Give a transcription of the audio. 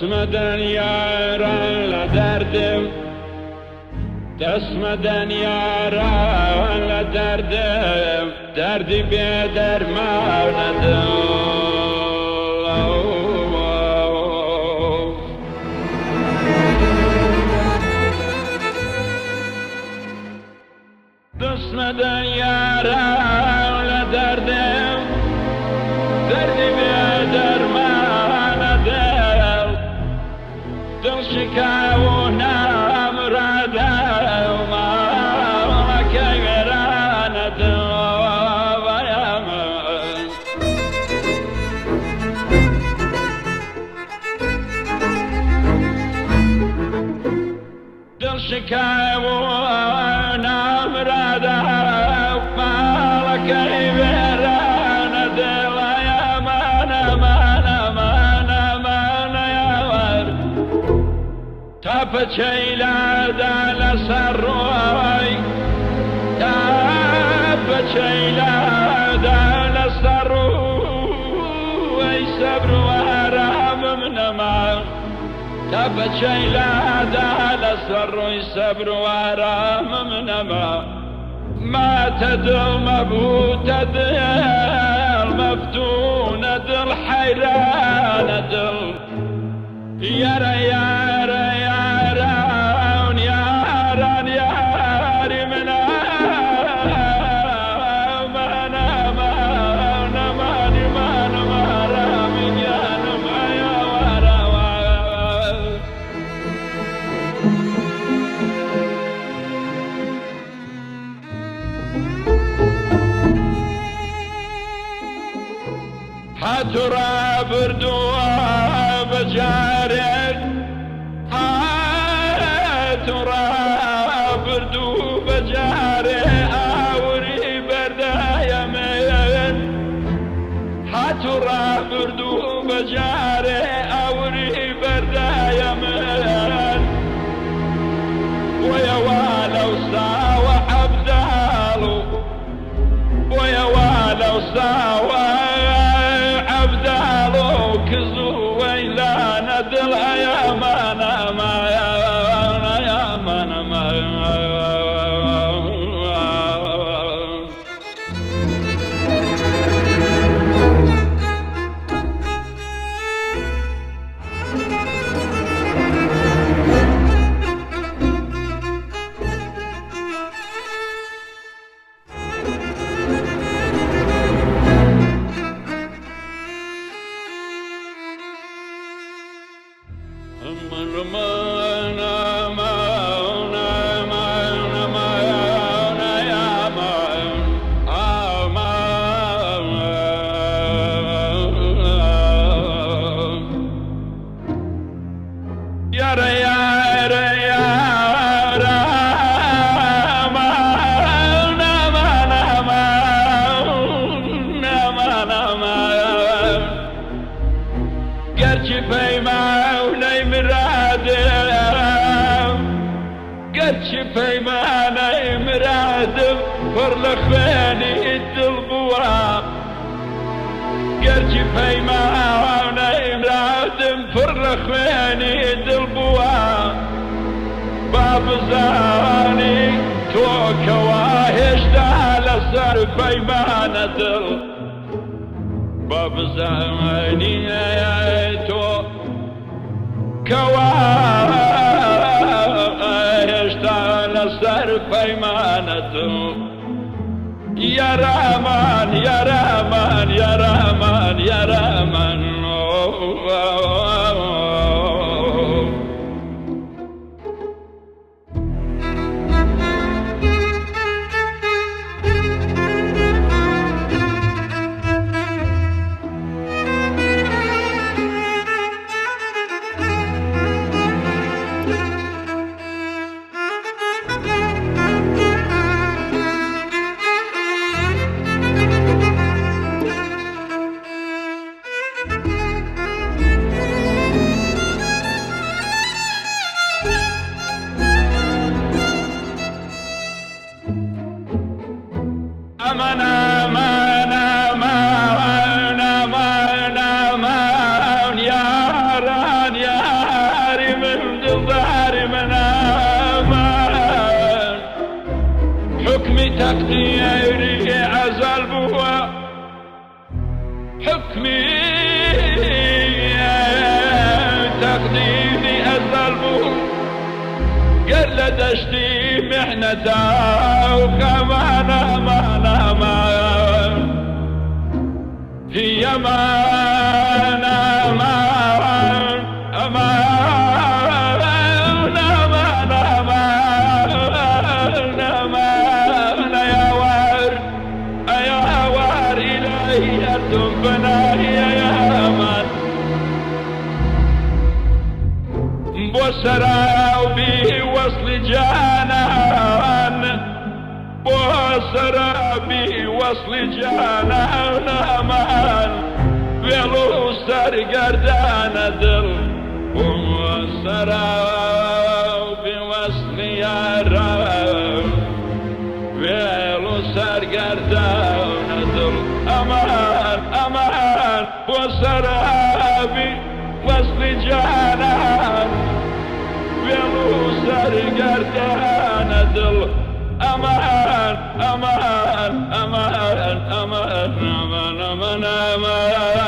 دەسمەدەن یاران لە دەردم دەسمەدەن یاران لە دەردم دەردی بێ دەرمانەدڵ دەسمەدەن یاران لە دەردم دەردی بێ دەرمانەدڵ دڵشکاو و نامرادە و ماڵەکەی وێرانەدڵ دڵشکاو و نامرادە و ماڵەکەی وێرانەدڵ تاپەچەیلادا لەسەر ڕۆی تاپەچەیلادا لەسەر ڕووی سەبر و ئارامم نەما تاپەچەیلادا لەسەر ڕووی سەبر و ئارامم نەما ماتە دڵ مەبووتە دڵ مەفتونە دڵ حەیرانە دڵ یارە یارە یاران یاران یاری منە منە منە مانی منە مارامی گیانم ئەیاوارەوە هاتو ڕابردووە بەجارێک هاتو ڕابردوو بەجارێ ئاوری بەردایە من هاتو ڕابردوو بەجارێ ئاوری بەردایە من بۆیەوە لەو ساوە عەبداڵ و بۆیەوە لەو ساوە عەبداڵ و کز و وەیلانە دڵ ئەیامانە پەیمانەی مرادم پڕ لە خوێنی دڵ بووە گەرچی پەیمانەی مرادم پڕ لە خوێنی دڵ بووە با بزانی تۆ کەوا هێشتا لەسەر پەیمانە دڵ با بزانی تۆ کەوا لەسەر پەیمانەت یارامان یارامان یارامان یارامان حكمي تقديري أزل بووه حكمي تقديري أزل بووه قل دشتي محنته وكمان أمان أمان هي أمان أمان أمان أمان أمان أمان يا ورد يا ورد إلهي بناي يا أمان بوسراو بي وصل جانان بوسراو بي وصل جانان أمان ويلو سرگردان دل بوسراو بي وصل ياران ويلو سرگردان دل أمان أمان بوسراو بي وصل جانان ويلو سرگردان دل أمان أمان أمان أمان أمان أمان أمان